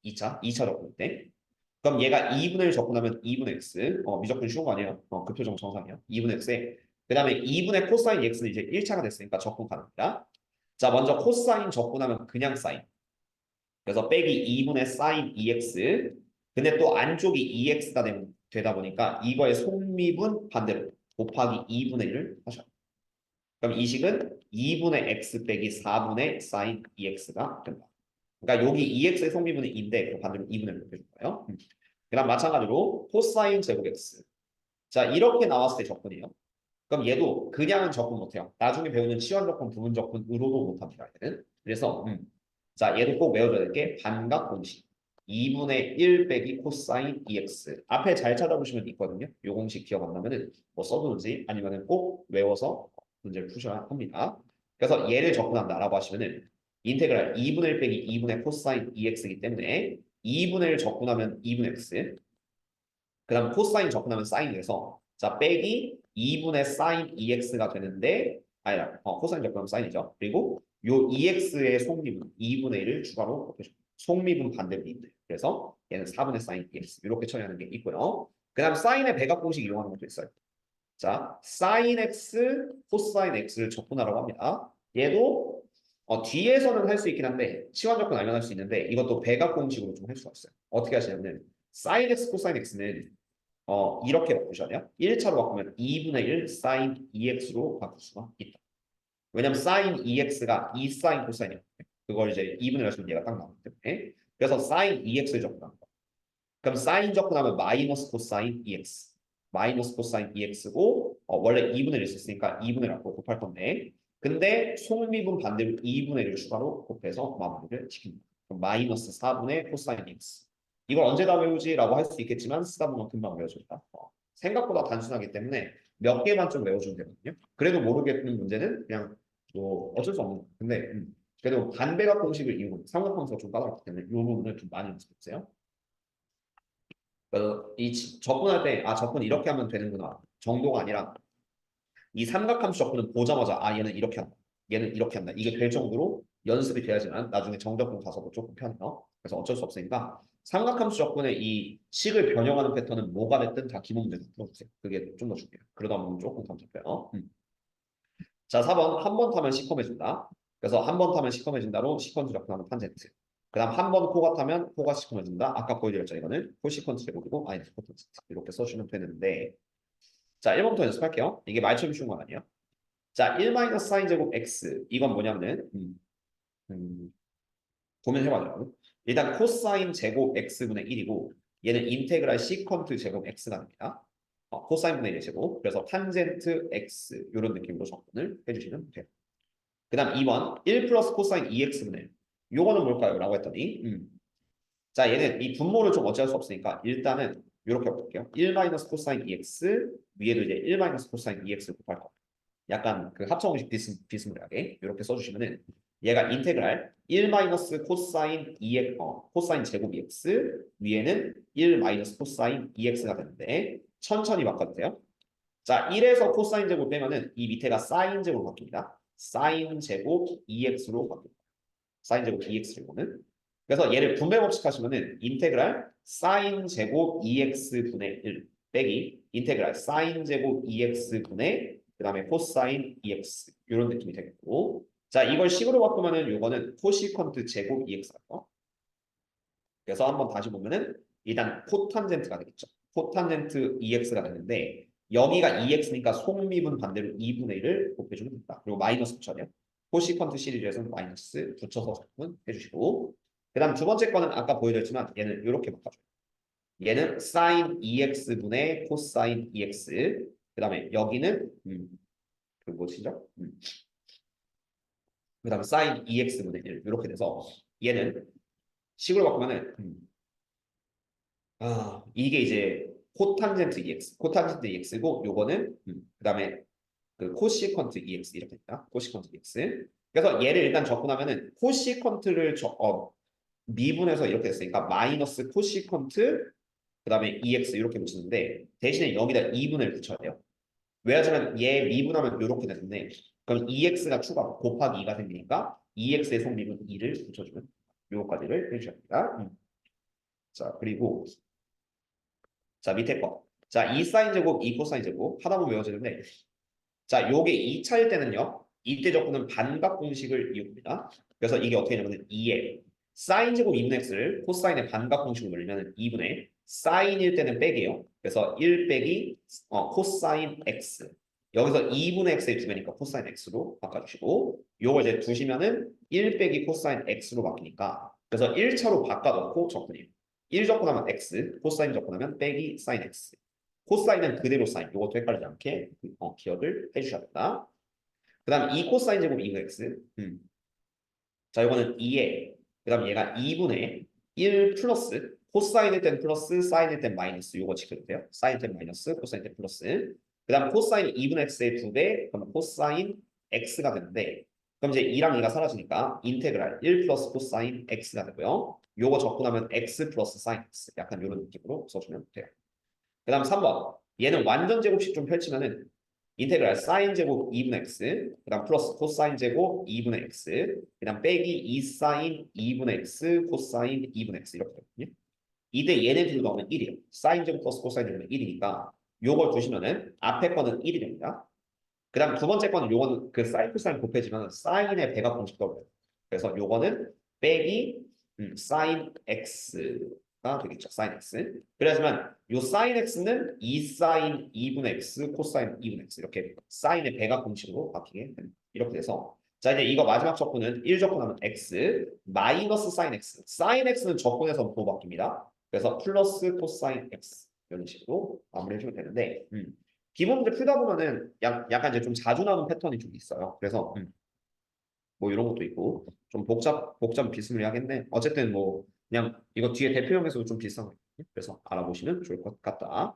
2차 접근 때. 그럼 얘가 2분의 1 접근하면 2분의 x. 미적분 쉬운 거 아니에요? 그 표정 정상이에요. 2분의 x에. 그 다음에 2분의 코사인 x는 이제 1차가 됐으니까 접근 가능합니다. 자, 먼저 코사인 접근하면 그냥 사인. 그래서 빼기 2분의 사인 2x. 근데 또 안쪽이 2x가 되다 보니까 이거의 속립은 반대로 곱하기 2분의 1을 하셔요. 그럼 이 식은 2분의 x 빼기 4분의 사인 2x가 된다. 그러니까 여기 2x의 속립은 2인데 반대로 2분의 1로 해줄 거예요. 그다음 마찬가지로 코사인 제곱 x. 자 이렇게 나왔을 때 접근이에요. 그럼 얘도 그냥은 접근 못해요. 나중에 배우는 치환 접근, 부분 접근으로도 못합니다. 얘는. 그래서 자 얘도 꼭 외워줘야 될 게 반각 공식. 2분의 1 빼기 코사인 2x. 앞에 잘 찾아보시면 있거든요. 이 공식 기억 안 나면은 뭐 써두는지 아니면은 꼭 외워서 문제를 푸셔야 합니다. 그래서 얘를 접근한다라고 하시면은 인테그랄 2분의 1 빼기 2분의 코사인 2x이기 때문에 2분의 1 접근하면 2분의 x. 그 다음 코사인 접근하면 사인이 돼서 자 빼기 2분의 사인 2x가 되는데 아니라 코사인 접근하면 사인이죠. 그리고 요 2x의 속립은 2분의 1을 추가로 곱해줍니다. 속립은 반대로 있는데 그래서 얘는 4분의 사인 2x 이렇게 처리하는 게 있고요. 그 다음 사인의 배각 공식 이용하는 것도 있어요. 자 사인 x, 코사인 x를 접근하라고 합니다. 얘도 뒤에서는 할 수 있긴 한데 치환 접근 알면 할 수 있는데 이것도 배각 공식으로 좀 할 수가 있어요. 어떻게 하시냐면 사인 x, 코사인 x는 이렇게 바꾸셔야 돼요. 1차로 바꾸면 2분의 1 사인 2x로 바꿀 수가 있다. 왜냐면 사인 2x가 2 사인 코사인이에요. 그걸 이제 2분의 1 하시면 얘가 딱 나오기 때문에. 그래서 사인 2x를 접근합니다. 그럼 사인 접근하면 마이너스 코사인 2x. 마이너스 코사인 2x고 원래 2분의 1을 썼으니까 2분의 1 갖고 곱할 건데 근데 속립은 반대로 2분의 1을 추가로 곱해서 마무리를 시킵니다. 그럼 마이너스 4분의 코사인 x. 이걸 언제 다 외우지라고 할 수 있겠지만 쓰다 보면 금방 외워집니다. 생각보다 단순하기 때문에 몇 개만 좀 외워주면 되거든요. 그래도 모르겠는 문제는 그냥 뭐 어쩔 수 없는 거예요. 근데 그래도 반배각 공식을 이용하는 삼각함수가 좀 까다롭기 때문에 이 부분을 좀 많이 연습해주세요. 그래서 접근할 때 접근 이렇게 하면 되는구나 정도가 아니라 이 삼각함수 접근은 보자마자 얘는 이렇게 한다. 얘는 이렇게 한다. 이게 될 정도로 연습이 돼야지만 나중에 정적분 가서도 조금 편해요. 그래서 어쩔 수 없으니까 삼각함수 접근의 이 식을 변형하는 패턴은 뭐가 됐든 다 기본 문제로 풀어주세요. 그게 좀 더 중요해요. 그러다 보면 조금 더 잡혀요. 자, 4번 한 번 타면 시커매진다. 그래서 한 번 타면 시커매진다로 시퀀스 접근하면 탄젠트. 그 다음 한 번 코가 타면 코가 시커매진다. 아까 보여드렸죠. 이거는 코 시퀀스 제곱이고 마이너스 코탄젠트. 이렇게 써주면 되는데 자, 1번부터 연습할게요. 이게 말처럼 쉬운 건 아니에요. 자, 1 마이너스 사인 제곱 x. 이건 뭐냐면은 고민해봐요. 일단 코사인 제곱 x분의 1이고 얘는 인테그랄 시컨트 제곱 x가 됩니다. 코사인분의 1의 제곱. 그래서 탄젠트 x 이런 느낌으로 접근을 해주시면 돼요. 그 다음 2번 1 플러스 코사인 2x분의 1. 요거는 뭘까요? 라고 했더니 자 얘는 이 분모를 좀 어찌할 수 없으니까 일단은 이렇게 볼게요. 1 마이너스 코사인 2x 위에도 이제 1 마이너스 코사인 2x 곱할 거. 약간 그 합성공식 비스무리하게 이렇게 써주시면은 얘가 인테그랄 1 마이너스 코사인 2x 코사인 제곱 2x 위에는 1 마이너스 코사인 2x가 되는데 천천히 바꿔도 돼요. 자 1에서 코사인 제곱 빼면은 이 밑에가 사인 제곱 바뀝니다. 사인 제곱 2x로 바뀝니다. 사인 제곱 2x로는 그래서 얘를 분배 법칙 하시면은 인테그랄 사인 제곱 2x 분의 1 빼기 인테그랄 사인 제곱 EX분의 그 다음에 코사인 EX 이런 느낌이 되겠고 자 이걸 식으로 바꾸면은 요거는 코시컨트 제곱 EX가 요 그래서 한번 다시 보면은 일단 코탄젠트가 되겠죠. 코탄젠트 EX가 되는데 여기가 EX니까 속미분 반대로 2분의 1을 곱해주면 된다. 그리고 마이너스 붙여야 돼요. 코시컨트 시리즈에서는 마이너스 붙여서 작분 해주시고 그 다음 두 번째 거는 아까 보여드렸지만 얘는 이렇게 바꿔줘요. 얘는 sin EX분의 코사인 EX 그 다음에 여기는 그 뭐시죠? 그 다음에 sin EX분의 1 이렇게 돼서 얘는 식으로 바꾸면은 이게 이제 코탄젠트 EX, 코탄젠트 EX고 요거는 그다음에 그 코시컨트 EX 이렇게 됩니다. 코시컨트 EX. 그래서 얘를 일단 접근하면은 코시컨트를 미분해서 이렇게 됐으니까 마이너스 코시컨트 그다음에 EX 이렇게 붙이는데 대신에 여기다 2분을 붙여야 돼요. 왜냐하면 얘 미분하면 이렇게 되는데 그럼 EX가 추가 곱하기 2가 생기니까 EX의 속미분 2를 붙여주면 요거까지를 해주셔야 됩니다. 자 그리고 자, 밑에 거. 자, 2 사인 제곱, 2 코사인 제곱 하다 보면 외워지는데 자, 요게 2차일 때는요. 이때 적분은 반박 공식을 이용합니다. 그래서 이게 어떻게 되냐면 2에 사인 제곱 2분의 x를 코사인의 반박 공식으로 늘리면 2분의 사인일 때는 빼기예요. 그래서 1 빼기 코사인 x. 여기서 2분의 x에 두개니까 코사인 x로 바꿔주시고 요걸 이제 두시면은 1 빼기 코사인 x로 바뀌니까 그래서 1차로 바꿔놓고 적분이에요. 1 접근하면 x, 코사인 접근하면 빼기 사인 x. 코사인은 그대로 사인. 이것도 헷갈리지 않게 기억을 해주셔야 된다. 그 다음 2 코사인 제곱 2분 x. 자, 이거는 2에 그 다음 얘가 2분의 1 플러스 코사인일 땐 플러스 사인일 땐 마이너스 이거 지켜도 돼요. 사인 땐 마이너스 코사인 땐 플러스 그 다음 코사인 2분의 x의 2배 그럼 코사인 x가 되는데 그럼 이제 2랑 2가 사라지니까 인테그랄 1 플러스 코사인 x가 되고요. 요거 적분하면 x 플러스 사인 x 약간 이런 느낌으로 써주면 돼요. 그 다음 3번 얘는 완전 제곱식 좀 펼치면은 인테그랄 사인 제곱 2분의 x 그 다음 플러스 코사인 제곱 2분의 x 그 다음 빼기 2 사인 2분의 x 코사인 2분의 x 이렇게 되거든요. 이때 얘네 둘 넣으면 1이에요. 사인 제곱 플러스 코사인 제곱은 1이니까 요걸 두시면은 앞에 거는 1이 됩니다. 그 다음 두 번째 거는 요거는 그 사인 코사인 곱해지면 사인의 배가 공식 떠올려요. 그래서 요거는 빼기 사인 x가 되겠죠. 사인 x. 그래야지만 요 사인 x는 2 사인 2분의 x 코사인 2분의 x 이렇게 사인의 배가 공식으로 바뀌게 됩니다. 이렇게 돼서 자 이제 이거 마지막 적분은 1 적분하면 x 마이너스 사인 x. 사인 x는 적분해서 또 바뀝니다. 그래서 플러스 코사인 x 이런 식으로 마무리해주면 되는데 기본 문제 풀다 보면은 약간 이제 좀 자주 나오는 패턴이 좀 있어요. 그래서 뭐 이런 것도 있고 좀 복잡 비스무리하겠네. 어쨌든 뭐 그냥 이거 뒤에 대표형에서도 좀 비슷한 거 있거든요. 그래서 알아보시면 좋을 것 같다.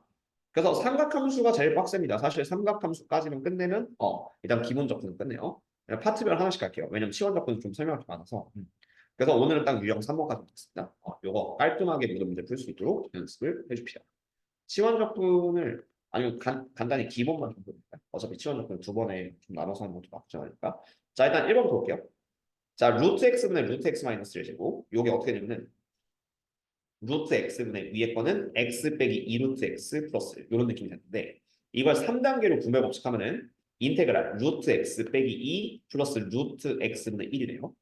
그래서 삼각함수가 제일 빡셉니다. 사실 삼각함수까지만 끝내면 일단 기본 접근은 끝내요. 그냥 파트별 하나씩 할게요. 왜냐면 시원 접근은 좀 설명할 게 많아서. 그래서 오늘은 딱 유형 3번까지 됐습니다. 요거 깔끔하게 모든 문제 풀 수 있도록 연습을 해줍시다. 치원 접근을 아니면 간단히 기본만 좀 볼까요? 어차피 치원 접근 두 번에 좀 나눠서 하는 것도 나쁘지 않으니까. 자 일단 1번 볼게요. 자 루트 x분의 루트 x 마이너스 1제곱 요게 어떻게 되냐면 루트 x분의 위에 거는 x 빼기 2 루트 x 플러스 이런 느낌이 되는데 이걸 3단계로 분배 법칙하면은 인테그랄 루트 x 빼기 2 플러스 루트 x분의 1이네요.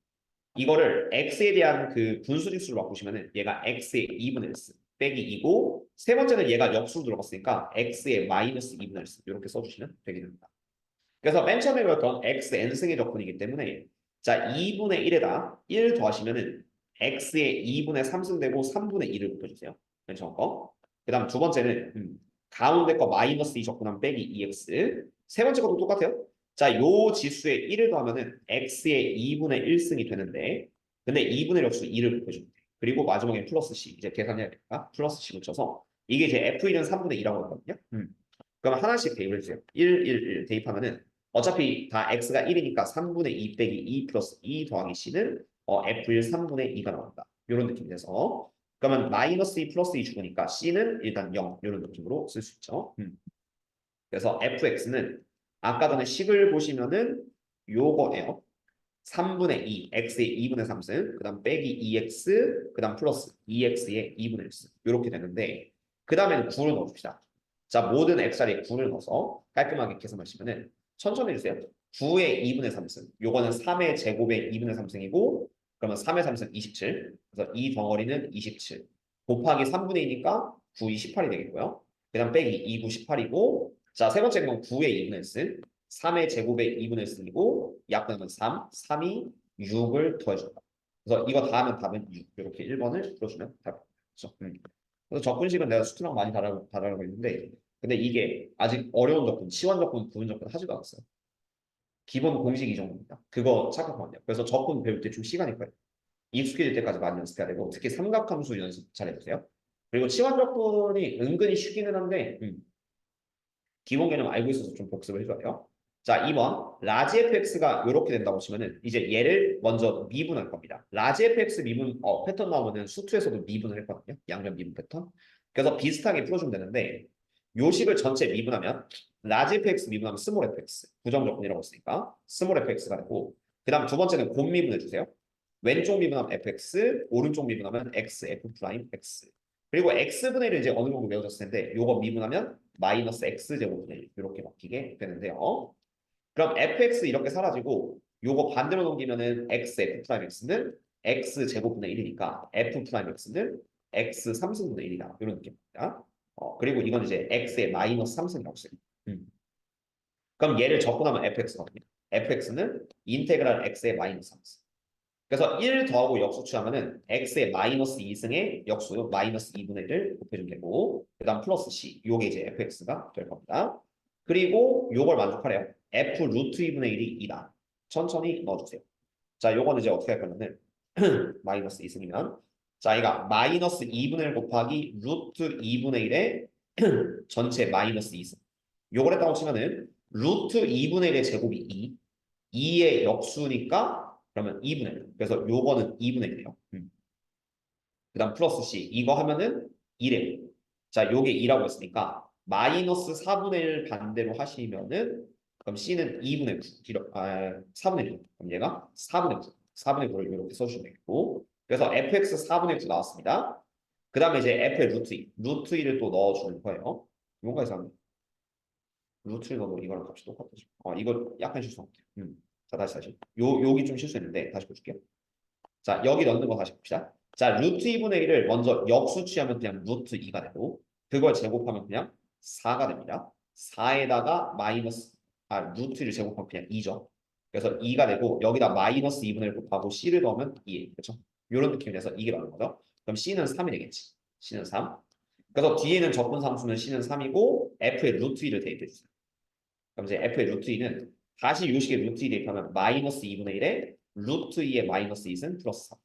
이거를 x에 대한 그 분수직수로 바꾸시면은 얘가 x의 2분의 1 빼기 2고 세 번째는 얘가 역수로 들어갔으니까 x의 마이너스 2분의 1 이렇게 써주시면 되게 됩니다. 그래서 맨 처음에 배웠던 x n승의 적분이기 때문에 자 2분의 1에다 1 더하시면은 x의 2분의 3승 되고 3분의 2를 곱해주세요. 맨 처음 거. 그 다음 두 번째는 가운데 거 마이너스 2 적분하면 빼기 2x 세 번째 것도 똑같아요. 자, 요 지수에 1을 더하면은 x의 2분의 1승이 되는데 근데 2분의 역수 2를 곱해주면 돼. 그리고 마지막에 플러스 c 이제 계산해야 되니까 플러스 c 붙여서 이게 이제 f1은 3분의 2라고 했거든요. 그럼 하나씩 대입을 해주세요. 1, 1, 1 대입하면은 어차피 다 x가 1이니까 3분의 2 빼기 2 플러스 2 더하기 c는 f1 3분의 2가 나온다. 이런 느낌이 돼서 그러면 마이너스 2 플러스 2 죽으니까 c는 일단 0 이런 느낌으로 쓸 수 있죠. 그래서 fx는 아까 전에 식을 보시면은 요거예요. 3분의 2, x의 2분의 3승, 그 다음 빼기 2x, 그 다음 플러스 2x의 2분의 1승 이렇게 되는데 그 다음에는 9를 넣어줍시다. 자, 모든 x 자리에 9를 넣어서 깔끔하게 계산하시면은 천천히 해주세요. 9의 2분의 3승. 요거는 3의 제곱의 2분의 3승이고 그러면 3의 3승 27. 그래서 이 덩어리는 27. 곱하기 3분의 2니까 9, 2, 18이 되겠고요. 그 다음 빼기 2, 9, 18이고 자, 세 번째 건 9의 2분의 1승. 3의 제곱의 2분의 1승이고 약분하면 3, 3이 6을 더해준다. 그래서 이거 다 하면 답은 6. 이렇게 1번을 풀어주면 답이죠. 그래서 접근식은 내가 수트랑 많이 다르고 있는데 근데 이게 아직 어려운 접근, 치환 접근, 부분 접근 하지도 않았어요. 기본 공식 이 정도입니다. 그거 착각하면 안 돼요. 그래서 접근 배울 때 좀 시간이 걸려요. 익숙해질 때까지 많이 연습해야 되고 특히 삼각함수 연습 잘 해주세요. 그리고 치환 접근이 은근히 쉽기는 한데 기본 개념 알고 있어서 좀 복습을 해줘야 돼요. 자, 2번 라지 fx가 이렇게 된다고 치면은 이제 얘를 먼저 미분할 겁니다. 라지 fx 미분 패턴 나오면은 수투에서도 미분을 했거든요. 양면 미분 패턴. 그래서 비슷하게 풀어주면 되는데 요식을 전체 미분하면 라지 fx 미분하면 스몰 fx 부정 조건이라고 했으니까 스몰 fx가 되고 그 다음 두 번째는 곱 미분해 주세요. 왼쪽 미분하면 fx, 오른쪽 미분하면 x, f 프라임 x. 그리고 x분의 1을 이제 어느 정도 외워졌을 텐데 요거 미분하면 마이너스 x제곱분의 1 이렇게 바뀌게 되는데요. 그럼 fx 이렇게 사라지고 요거 반대로 넘기면은 x, f 프라임 x는 x제곱분의 1이니까 f 프라임 x는 x 3승분의 1이다. 이런 느낌입니다. 그리고 이건 이제 x의 마이너스 3승이라고 써요. 그럼 얘를 적분하면 fx거든요. fx는 인테그랄 x의 마이너스 3승. 그래서 1 더하고 역수 취하면은 x의 마이너스 2승의 역수 마이너스 2분의 1을 곱해주면 되고 그 다음 플러스 c 요게 이제 fx가 될 겁니다. 그리고 요걸 만족하래요. f 루트 2분의 1이 2다. 천천히 넣어주세요. 자, 요거는 이제 어떻게 할 거냐면 마이너스 2승이면 자, 이가 마이너스 2분의 1 곱하기 루트 2분의 1의 전체 마이너스 2승. 요걸 했다고 치면은 루트 2분의 1의 제곱이 2, 2의 역수니까 그러면 2분의 1. 그래서 요거는 2분의 1이에요. 그 다음 플러스 C. 이거 하면은 2래요. 자, 요게 2라고 했으니까 마이너스 4분의 1 반대로 하시면은 그럼 C는 2분의 9. 4분의 9. 그럼 얘가 4분의 9. 4분의 9를 이렇게 써주시면 되겠고 그래서 fx 4분의 9 나왔습니다. 그 다음에 이제 f의 루트 2. 루트 2를 또 넣어주는 거예요. 뭔가 이상해. 루트를 넣어도 이거랑 값이 똑같아져. 이거 약간 실수한 것 같아요. 자, 다시. 여기 좀 실수했는데 다시 볼게요. 자, 여기 넣는 거 다시 봅시다. 자, 루트 2분의 1을 먼저 역수 취하면 그냥 루트 2가 되고 그걸 제곱하면 그냥 4가 됩니다. 4에다가 루트 1을 제곱하면 그냥 2죠. 그래서 2가 되고 여기다 마이너스 2분의 1 곱하고 C를 넣으면 2. 그렇죠? 이런 느낌이 돼서 이게 나오는 거죠. 그럼 C는 3이 되겠지. C는 3. 그래서 뒤에는 적분상수는 C는 3이고 F의 루트 2를 대입해 주세요. 그럼 이제 f의 루트 2는 다시 요식에 루트 2 대입하면 마이너스 2분의 1에 루트 2의 마이너스 2는 플러스 3.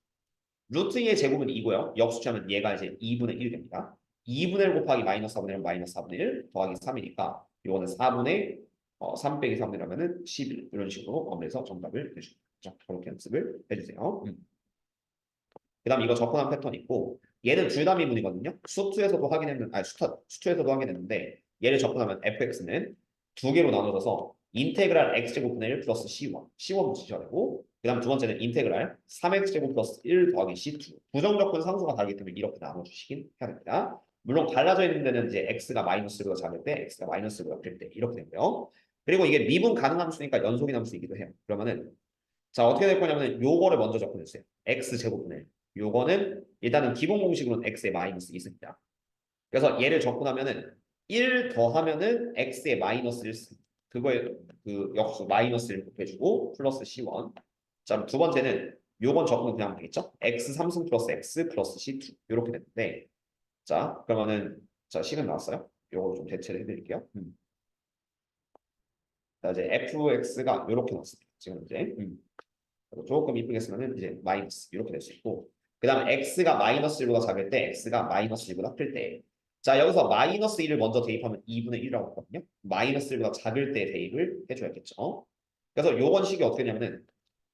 루트 2의 제곱은 2고요. 역수치하면 얘가 이제 2분의 1이 됩니다. 2분의 1 곱하기 마이너스 4분의 1은 마이너스 4분의 1 더하기 3이니까 이거는 4분의 3 빼기 3이라면은 11 이런 식으로 마무리해서 정답을 내주시면 되죠. 그렇게 연습을 해주세요. 그 다음 이거 접근한 패턴 있고 얘는 둘 다 미분이거든요. 수투에서도 확인했는데 수투에서도 확인했는데 얘를 접근하면 fx는 두 개로 나눠져서 인테그랄 x제곱분의 1 플러스 c1 붙이셔야 되고 그 다음 두 번째는 인테그랄 3x제곱 플러스 1 더하기 c2 부정접근 상수가 다르기 때문에 이렇게 나눠주시긴 해야 됩니다. 물론 갈라져 있는 데는 이제 x가 마이너스보다 작을 때 x가 마이너스보다 클 때 이렇게 되고요. 그리고 이게 미분 가능한 함수니까 연속인 함수이기도 해요. 그러면은 자, 어떻게 될 거냐면 요거를 먼저 접근해주세요. x제곱분의 1. 요거는 일단은 기본 공식으로는 x의 마이너스 2습니다. 그래서 얘를 접근하면은 1 더하면은 x의 마이너스 1승. 그거에 그 역수 마이너스 1 곱해주고 플러스 c1. 자, 두 번째는 요건 접근 그냥 하면 되겠죠? x 3승 플러스 x 플러스 c2 이렇게 되는데 자, 그러면은 자, 식은 나왔어요. 요거 좀 대체를 해드릴게요. 자, 이제 fx가 이렇게 나왔습니다. 지금 이제 조금 이쁘게 쓰면은 이제 마이너스 이렇게 될 수 있고 그 다음에 x가 마이너스 1보다 작을 때 x가 마이너스 1보다 클 때 자 여기서 마이너스 1을 먼저 대입하면 2분의 1이라고 했거든요. 마이너스 1보다 작을 때 대입을 해줘야겠죠. 그래서 요번 식이 어떻게 되냐면은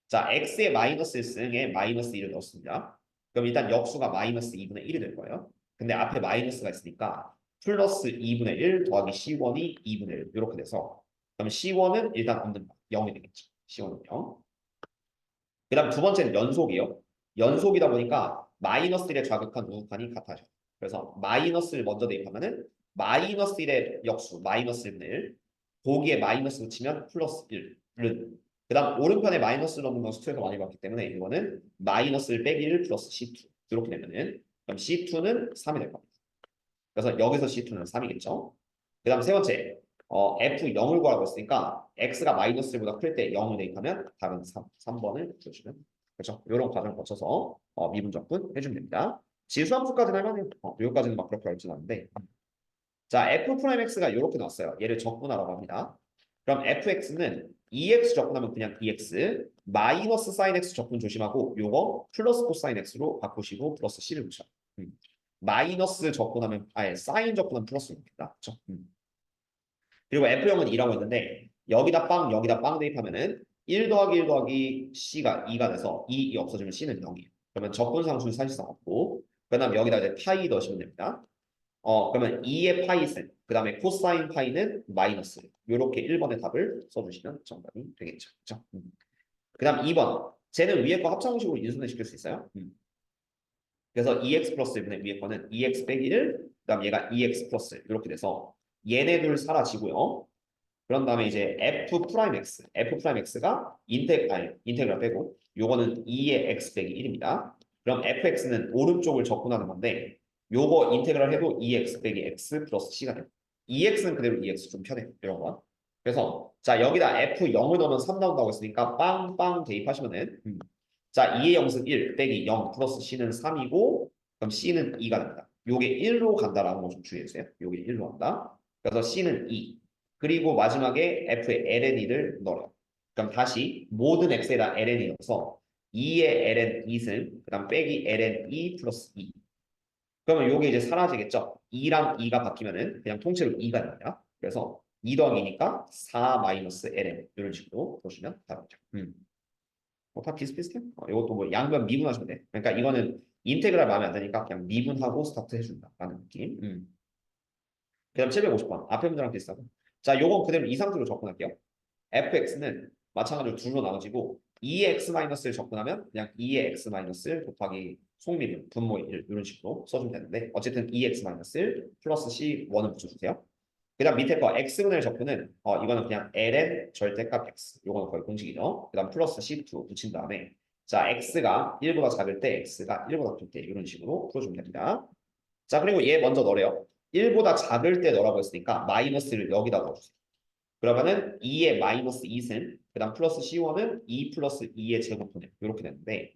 자 x의 마이너스 1승에 마이너스 1을 넣습니다. 그럼 일단 역수가 마이너스 2분의 1이 될 거예요. 근데 앞에 마이너스가 있으니까 플러스 2분의 1 더하기 c1이 2분의 1 이렇게 돼서 그럼 c1은 일단 없는 거 0이 되겠죠. c1은 0. 그 다음 두 번째는 연속이에요. 연속이다 보니까 마이너스 1에 좌극한 우극한이 같아져. 그래서 마이너스를 먼저 대입하면은 마이너스 1의 역수, 마이너스 1은 1. 거기에 마이너스 붙이면 플러스 1은. 그 다음 오른편에 마이너스 넣는 건 수투에서 많이 봤기 때문에 이거는 마이너스 1 빼기 1 플러스 C2. 이렇게 되면은 그럼 C2는 3이 될 겁니다. 그래서 여기서 C2는 3이겠죠. 그 다음 세 번째, F0을 구하라고 했으니까 X가 마이너스 1보다 클 때 0을 대입하면 답은 3번을 주시면 그렇죠. 이런 과정을 거쳐서 미분 적분 해주면 됩니다. 지수함수까지는 할만해요. 여기까지는 막 그렇게 어렵진 않은데 자, F'X가 이렇게 나왔어요. 얘를 적분하라고 합니다. 그럼 fx는 EX 적분하면 그냥 EX, 마이너스 사인 X 적분 조심하고 요거 플러스 코사인 X로 바꾸시고 플러스 C를 붙여. 마이너스 적분하면 아예 사인 적분하면 플러스로 됩니다. 그렇죠? 그리고 F형은 2라고 했는데 여기다 빵 여기다 빵 대입하면은 1 더하기 1 더하기 C가 2가 돼서 2 없어지면 C는 0이에요. 그러면 적분상수는 사실상 없고 그 다음 여기다 이제 파이 넣으시면 됩니다. 그러면 2의 파이 셈, 그 다음에 코사인 파이는 마이너스. 이렇게 1번의 답을 써주시면 정답이 되겠죠. 그렇죠? 그 다음 2번. 쟤는 위에 거 합성식으로 인수분해 시킬 수 있어요. 그래서 2x 플러스 1분의 위에 거는 2x 빼기 1, 그 다음 얘가 2x 플러스 1 이렇게 돼서 얘네 둘 사라지고요. 그런 다음에 이제 f 프라임 x, f 프라임 x가 인테그랄 빼고 요거는 2의 x 빼기 1입니다. 그럼 fx는 오른쪽을 적분하는 건데 요거 인테그랄 해도 2x 빼기 x 플러스 c가 돼요. 2x는 그대로 2x 좀 편해요. 이런 거. 그래서 자 여기다 f0을 넣으면 3 나온다고 했으니까 빵빵 대입하시면은 자 2의 0승 1 빼기 0 플러스 c는 3이고 그럼 c는 2가 됩니다. 요게 1로 간다라는 거 좀 주의해주세요. 요게 1로 간다. 그래서 c는 2. 그리고 마지막에 f의 ln을 넣어요. 그럼 다시 모든 x에다 ln이 넣어서 2의 ln 2승 그 다음 빼기 ln 2 플러스 2. 그러면 요게 이제 사라지겠죠? 2랑 2가 바뀌면은 그냥 통째로 2가 됩니다. 그래서 2 더하기 2니까 4 마이너스 ln 이런 식으로 보시면 답이죠. 다 비슷비슷해. 이것도 뭐 양변 미분하시면 돼. 그러니까 이거는 인테그랄 마음에 안 드니까 그냥 미분하고 스타트 해준다라는 느낌. 그다음 750번 앞에 문제랑 비슷하고. 자, 요건 그대로 이 상태로 접근할게요. fx는 마찬가지로 둘로 나눠지고 2의 x-를 접근하면 그냥 2의 x- 곱하기 속미분 분모의 1 이런 식으로 써주면 되는데 어쨌든 2x- 플러스 c1을 붙여주세요. 그 다음 밑에 거 x분의 적분은 이거는 그냥 ln 절대값 x 요거는 거의 공식이죠. 그 다음 플러스 c2 붙인 다음에 자 x가 1보다 작을 때 x가 1보다 클 때 이런 식으로 풀어주면 됩니다. 자 그리고 얘 먼저 넣으래요. 1보다 작을 때 넣으라고 했으니까 마이너스를 여기다 넣어주세요. 그러면은 2의 마이너스 2승 그 다음 플러스 c1은 2 플러스 2의 제곱분의 이렇게 되는데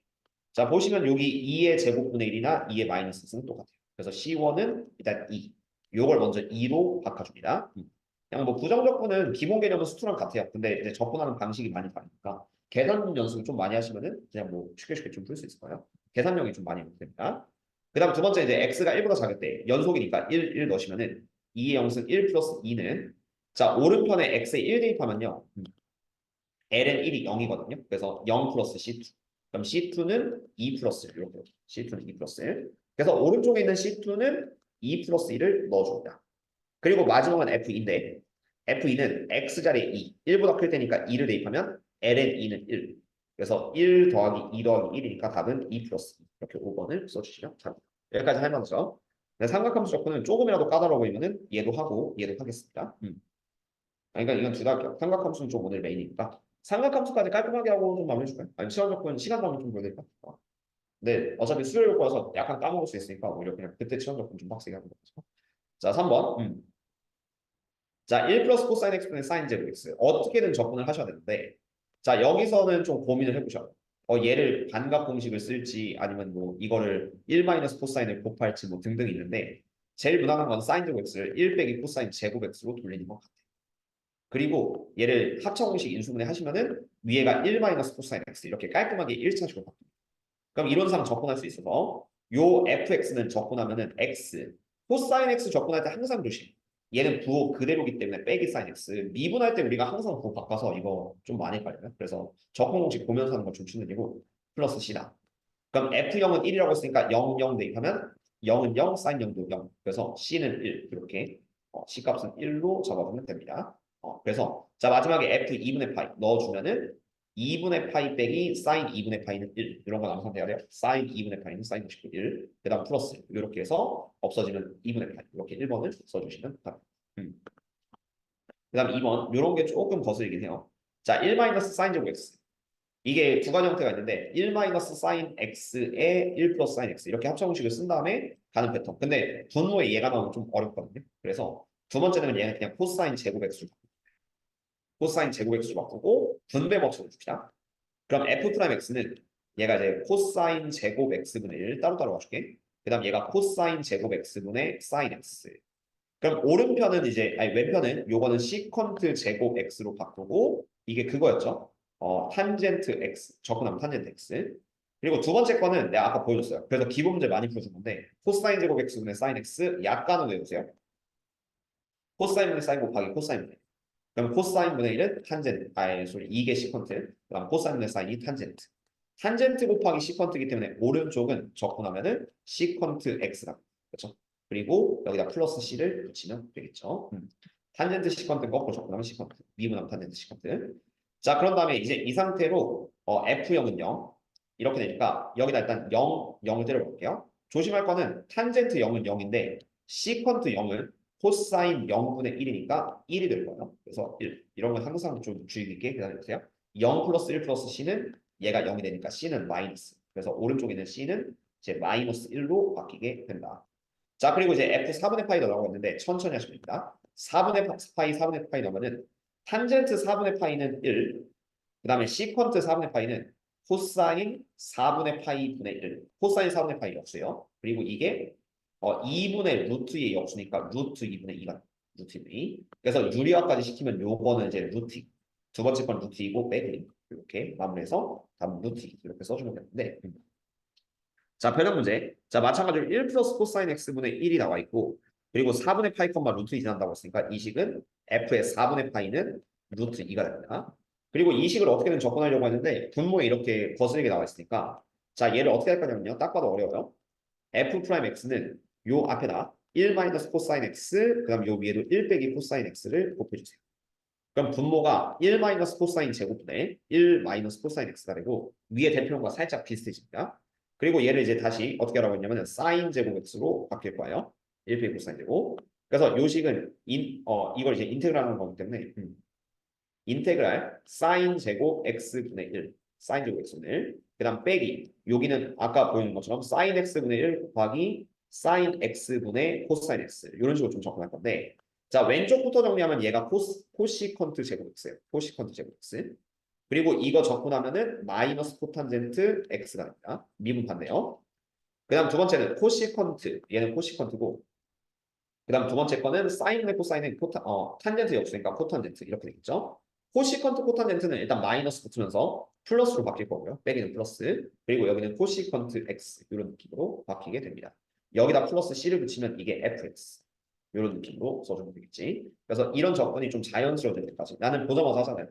자 보시면 여기 2의 제곱분의 1이나 2의 마이너스 승은 똑같아요. 그래서 c1은 일단 2 요걸 먼저 2로 바꿔줍니다. 그냥 뭐 부정적분은 기본 개념은 수투랑 같아요. 근데 이제 접근하는 방식이 많이 다르니까 계산 연습을 좀 많이 하시면은 그냥 뭐 쉽게 좀 풀 수 있을 거예요. 계산력이 좀 많이 됩니다. 그다음 두 번째 이제 x가 1보다 작을 때 연속이니까 1 넣으시면은 2의 0승 1 플러스 2는 자 오른편에 x에 1 대입하면요. ln 1이 0이거든요. 그래서 0 플러스 c2. 그럼 c2는 2 플러스 1 이렇게 c2는 2 플러스 1. 그래서 오른쪽에 있는 c2는 2 플러스 1을 넣어줍니다. 그리고 마지막은 F2인데 F2는 X자리에 2, 1보다 클 때니까 2를 대입하면 ln2는 1. 그래서 1 더하기 2 더하기 1이니까 답은 2 플러스 2. 이렇게 5번을 써주시면 됩니다. 여기까지 할 만하죠. 삼각함수 접근은 조금이라도 까다로워 보이면은 얘도 하고 얘도 하겠습니다. 그러니까 이건 둘 다 할게요. 삼각함수는 좀 오늘 메인이니까 삼각함수까지 깔끔하게 하고 좀 마무리해줄까요? 아니면 시간 접근 시간 나면 좀 보여드릴까? 네, 어차피 수요일 거라서 약간 까먹을 수 있으니까 오히려 그냥 그때 시간 접근 좀 빡세게 하는 거죠. 자, 3번. 자, 1 플러스 코사인 x분의 사인 제곱 x. 어떻게든 접근을 하셔야 되는데, 자, 여기서는 좀 고민을 해보셔요. 얘를 반값 공식을 쓸지 아니면 뭐 이거를 1 마이너스 코사인을 곱할지 뭐 등등 있는데, 제일 무난한 건 사인 제곱 x를 1 빼기 코사인 제곱 x로 돌리는 것 같아요. 그리고 얘를 합차 공식 인수분해 하시면은 위에가 1 마이너스 코사인 x 이렇게 깔끔하게 1차식으로 바뀝니다. 그럼 이론상 접근할 수 있어서 요 fx는 접근하면은 x, 코사인 x 접근할 때 항상 조심. 얘는 부호 그대로기 때문에 빼기 사인 x. 미분할 때 우리가 항상 부호 바꿔서 이거 좀 많이 헷갈려요. 그래서 적분 공식 보면서 하는 걸 좀 추천드리고 플러스 c다. 그럼 f0은 1이라고 했으니까 0, 0 대입하면 0은 0, 사인 0도 0. 그래서 c는 1 이렇게 c 값은 1로 잡아주면 됩니다. 그래서 자 마지막에 f2분의 파이 넣어주면은 2분의 파이 빼기 사인 2분의 파이는 1 이런 건 암산돼야 돼요. 사인 2분의 파이는 사인 90도 1 그다음 플러스 이렇게 해서 없어지는 2분의 파이 이렇게 1번을 써주시면 됩니다. 그다음 2번 이런 게 조금 거슬리긴 해요. 자, 1 마이너스 사인 제곱 x 이게 두 가지 형태가 있는데 1 마이너스 사인 x에 1 플러스 사인 x 이렇게 합성식을 쓴 다음에 가는 패턴. 근데 분모에 얘가 나오면 좀 어렵거든요. 그래서 두 번째는 얘는 그냥 코사인 제곱 x로 코사인 제곱 x로 바꾸고 분배 법칙을 줍시다. 그럼 f 프라임 x는 얘가 이제 코사인 제곱 x분의 1 따로따로 가줄게. 그다음 얘가 코사인 제곱 x분의 사인 x. 그럼 오른편은 이제 아니 왼편은 요거는 시컨트 제곱 x로 바꾸고 이게 그거였죠. 탄젠트 x 적분하면 탄젠트 x. 그리고 두 번째 거는 내가 아까 보여줬어요. 그래서 기본 문제 많이 풀어준 건데 코사인 제곱 x분의 사인 x 약간은 외우세요. 코사인분의 사인 곱하기 코사인분의 그럼 코사인분의 1은 탄젠트 아니 소리 이게 시컨트 그다음 코사인분의 사인이 탄젠트 탄젠트 곱하기 시컨트이기 때문에 오른쪽은 적분하면은 시컨트 x다. 그렇죠? 그리고 여기다 플러스 c를 붙이면 되겠죠. 탄젠트 시컨트 거꾸로 적분하면 시컨트 미분하면 탄젠트 시컨트. 자, 그런 다음에 이제 이 상태로 F형은 0 이렇게 되니까 여기다 일단 0을 때려볼게요. 조심할 거는 탄젠트 0은 0인데 시컨트 0은 코사인 0분의 1이니까 1이 될 거예요. 그래서 1 이런 건 항상 좀 주의 깊게 계산해주세요. 0 플러스 1 플러스 c는 얘가 0이 되니까 c는 마이너스. 그래서 오른쪽에 있는 c는 이제 마이너스 1로 바뀌게 된다. 자, 그리고 이제 f 4분의 파이 넣으라고 했는데 천천히 하시면 됩니다. 4분의 파이, 4분의 파이 넣으면은 탄젠트 4분의 파이는 1, 그 다음에 시컨트 4분의 파이는 코사인 4분의 파이 분의 1, 코사인 4분의 파이 역수예요. 그리고 이게 2분의 루트 2의 역수니까 루트 2분의 2가 루트 2. 그래서 유리화까지 시키면 요거는 이제 루트 2. 두 번째 건 루트 2고 빼기 이렇게 마무리해서 다음 루트 2 이렇게 써주면 되는데 자, 변형 문제. 자, 마찬가지로 1 플러스 코사인 x분의 1이 나와 있고 그리고 4분의 파이 콤마 루트 2 지난다고 했으니까 이 식은 f의 4분의 파이는 루트 2가 됩니다. 그리고 이 식을 어떻게든 접근하려고 했는데 분모에 이렇게 거슬리게 나와 있으니까 자, 얘를 어떻게 할 거냐면요. 딱 봐도 어려워요. f 프라임 x는 요 앞에다 1 마이너스 코사인 x 그다음 요 위에도 1 빼기 코사인 x를 곱해주세요. 그럼 분모가 1 마이너스 코사인 제곱분의 1 마이너스 코사인 x가 되고 위에 대표형과 살짝 비슷해집니다. 그리고 얘를 이제 다시 어떻게 하라고 했냐면 사인 제곱 x로 바뀔 거예요. 1 빼기 코사인 제곱. 그래서 요 식은 이걸 이제 인테그랄 하는 거기 때문에 인테그랄 사인 제곱 x분의 1 사인 제곱 x분의 1 그다음 빼기 여기는 아까 보이는 것처럼 사인 x분의 1 곱하기 사인 x분의 코사인 x 이런 식으로 좀 접근할 건데 자, 왼쪽부터 정리하면 얘가 코시컨트 제곱 x예요. 코시컨트 제곱 x. 그리고 이거 접근하면은 마이너스 코탄젠트 x가 됩니다. 미분 반대요. 그다음 두 번째는 코시컨트. 얘는 코시컨트고. 그다음 두 번째 거는 사인의 코사인은 탄젠트 역수니까 코탄젠트 이렇게 되겠죠. 코시컨트 코탄젠트는 일단 마이너스 붙으면서 플러스로 바뀔 거고요. 빼기는 플러스. 그리고 여기는 코시컨트 x 이런 느낌으로 바뀌게 됩니다. 여기다 플러스 c를 붙이면 이게 fx. 이런 느낌으로 써주면 되겠지. 그래서 이런 접근이 좀 자연스러워질 때까지 나는 보자마자 하잖아요.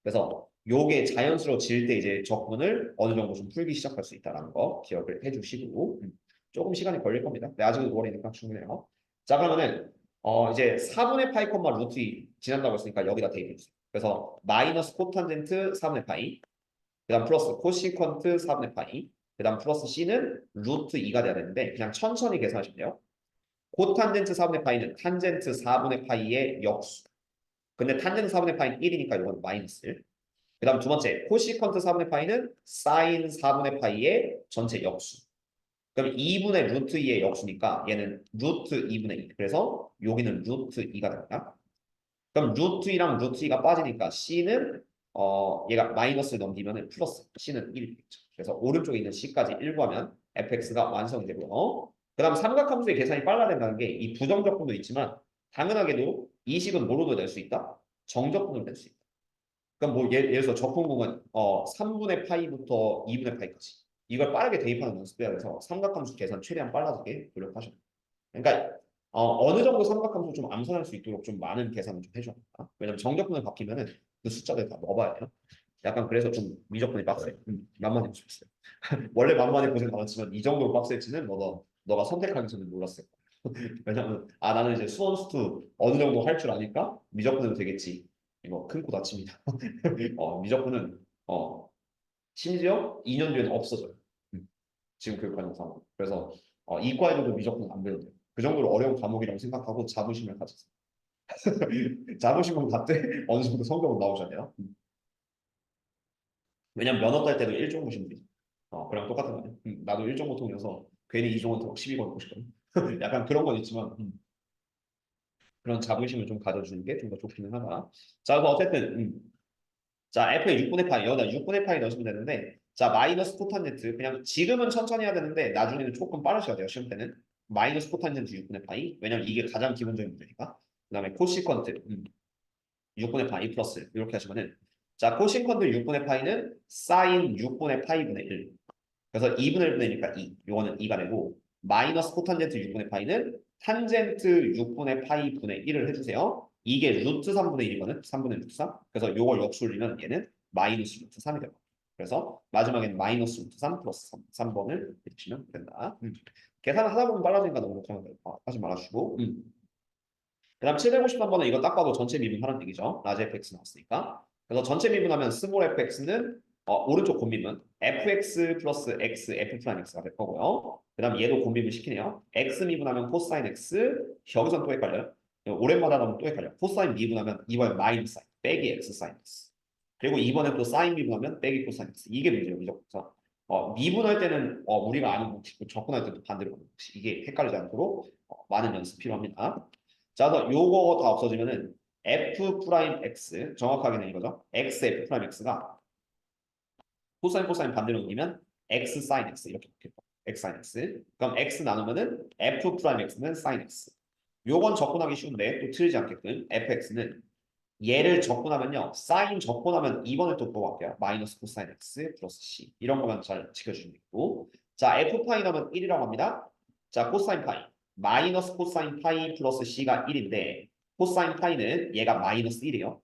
그래서 요게 자연스러워질 때 이제 적분을 어느 정도 좀 풀기 시작할 수 있다는 거 기억을 해주시고 조금 시간이 걸릴 겁니다. 근데 아직은 5월이니까 충분해요. 자, 그러면은 이제 4분의 파이 콤마 루트 2 지난다고 했으니까 여기다 대입해주세요. 그래서 마이너스 코탄젠트 4분의 파이 그 다음 플러스 코시컨트 4분의 파이 그 다음 플러스 c는 루트 2가 돼야 되는데 그냥 천천히 계산하시면 돼요. 코탄젠트 4분의 파이는 탄젠트 4분의 파이의 역수. 근데 탄젠트 4분의 파이는 1이니까 이건 마이너스 1. 그 다음 두 번째, 코시컨트 4분의 파이는 사인 4분의 파이의 전체 역수. 그럼 2분의 루트 2의 역수니까 얘는 루트 2분의 2. 그래서 여기는 루트 2가 됩니다. 그럼 루트 2랑 루트 2가 빠지니까 c는 얘가 마이너스를 넘기면 플러스 c는 1이 되겠죠. 그래서 오른쪽에 있는 c까지 1 구하면 fx가 완성이 되고요. 그 다음 삼각함수의 계산이 빨라야 된다는 게 이 부정적분도 있지만 당연하게도 이 식은 뭐로도 낼 수 있다? 정적분으로 낼 수 있다. 그럼 뭐 예를 들어 적분공은 3분의 파이부터 2분의 파이까지 이걸 빠르게 대입하는 연습해야 돼서 삼각함수 계산 최대한 빨라지게 노력하셔야 돼요. 그러니까 어느 정도 삼각함수 좀 암산할 수 있도록 좀 많은 계산을 좀 해줘야 된다. 왜냐면 정적분을 바뀌면은 그 숫자들 다 넣어봐야 돼요. 약간 그래서 좀 미적분이 빡세. 만만해 보셨어요. 원래 만만해 고생 많았지만 이 정도로 빡셀지는 너가 선택하기 전에 몰랐을 거야. 왜냐면 나는 이제 수원 수투 어느 정도 할 줄 아니까 미적분은 되겠지. 이거 큰 코 다칩니다. 미적분은 어, 심지어 2년 뒤에는 없어져요. 음, 지금 교육과정상. 그래서 이과에도 무조건 안 배워도 돼요. 그 정도로 어려운 과목이라고 생각하고 자부심을 가지세요. 자부심은 갖되 어느 정도 성적은 나오셔야 돼요. 왜냐면 면허 딸 때도 1종 시면 되지. 그랑 똑같은 거예요. 나도 1종 고통이어서 괜히 2종한테 막 시비 걸고 싶거든. 약간 그런 건 있지만 그런 자부심을 좀 가져주는 게 좀 더 좋기는 하다. 자, 그래서 어쨌든 자, F의 6분의 파이 여기다 6분의 파이 넣으시면 되는데 자, 마이너스 코탄젠트 그냥 지금은 천천히 해야 되는데 나중에는 조금 빠르셔야 돼요. 시험 때는 마이너스 코탄젠트 6분의 파이 왜냐면 이게 가장 기본적인 문제니까. 그다음에 코시컨트 6분의 파이 플러스 이렇게 하시면은 자, 코시컨트 6분의 파이는 사인 6분의 파이분의 1 그래서 2분의 1분의니까 2 요거는 2가 되고 마이너스 코탄젠트 6분의 파이는 탄젠트 6분의 파이 분의 1을 해주세요. 이게 루트 3분의 1이거든. 3분의 루트 3. 그래서 요걸 역수올리면 얘는 마이너스 루트 3이 되고 그래서 마지막에는 마이너스 루트 3 플러스 3, 번을 해주시면 된다. 계산을 하다 보면 빨라지니까 너무 하지 말아주시고 그 다음 753번은 이거 딱 봐도 전체 미분하는 얘기죠. 라지 fx 나왔으니까. 그래서 전체 미분하면 스몰 fx는 오른쪽 곱미분 fx 플러스 x f 프라임 x가 될 거고요. 그 다음 얘도 곱미분 시키네요. x 미분하면 코사인 x 여기선 또 헷갈려요. 오랜만에 하면 또 헷갈려요. 코사인 미분하면 이번에 마이너스 사인 빼기 x 사인 x 그리고 이번에 또 사인 미분하면 빼기 코사인 x 이게 문제예요. 그래서 미분할 때는 우리가 아는 공식 접근할 때도 반대로 가는 공식 이게 헷갈리지 않도록 많은 연습 필요합니다. 자, 그래서 요거 다 없어지면은 f 프라임 x 정확하게는 이거죠. x f 프라임 x가 코사인 코사인 반대로 옮기면 x 사인 x 이렇게 바뀌고 x 사인 x. 그럼 x 나누면은 f 프라임 x는 사인 x. 요건 접근하기 쉬운데 또 틀리지 않게끔 fx는 얘를 접근하면요. 사인 접근하면 2번을 또 뽑아볼게요. 마이너스 코사인 x 플러스 c. 이런 것만 잘 지켜주시면 되고. 자, f 파이 나면 1이라고 합니다. 자, 코사인 파이. 마이너스 코사인 파이 플러스 c가 1인데 코사인 파이는 얘가 마이너스 1이에요.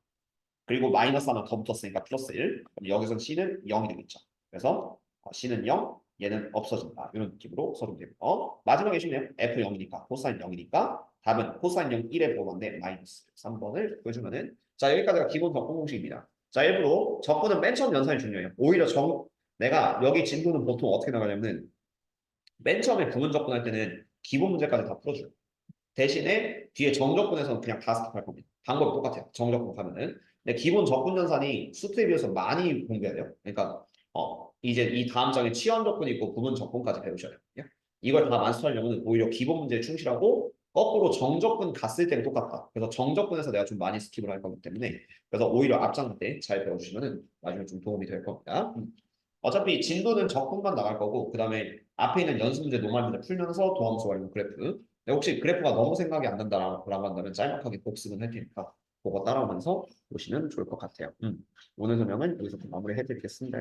그리고 마이너스 하나 더 붙었으니까 플러스 1. 그럼 여기서 c는 0이 되겠죠. 그래서 c는 0, 얘는 없어진다. 이런 느낌으로 써도 되고 마지막에 쉽네요. f 0이니까 코사인 0이니까 답은 코사인 0 1의 보건데 마이너스 3번을 보여주면은 자 여기까지가 기본 접근 공식입니다. 자 일부러 접근은 맨 처음 연산이 중요해요. 오히려 내가 여기 진도는 보통 어떻게 나가냐면 맨 처음에 부분 접근할 때는 기본 문제까지 다 풀어줘요. 대신에 뒤에 정적분에서는 그냥 다 스킵할 겁니다. 방법이 똑같아요. 정적분 가면은. 근데 기본 적분 연산이 수트에 비해서 많이 공부해야 돼요. 그러니까 이제 이 다음 장에 치환 적분 있고 부분 적분까지 배우셔야 돼요. 이걸 다 마스터하려면 오히려 기본 문제에 충실하고 거꾸로 정적분 갔을 때는 똑같다. 그래서 정적분에서 내가 좀 많이 스킵을 할 거기 때문에 그래서 오히려 앞장 때 잘 배워주시면은 나중에 좀 도움이 될 겁니다. 어차피 진도는 적분만 나갈 거고 그 다음에 앞에 있는 연습 문제 노말 문제 풀면서 도함수 활용 그래프 혹시 그래프가 너무 생각이 안 난다라고 한다면 짤막하게 복습은 할 테니까 그거 따라오면서 보시면 좋을 것 같아요. 오늘 설명은 여기서 마무리해 드리겠습니다.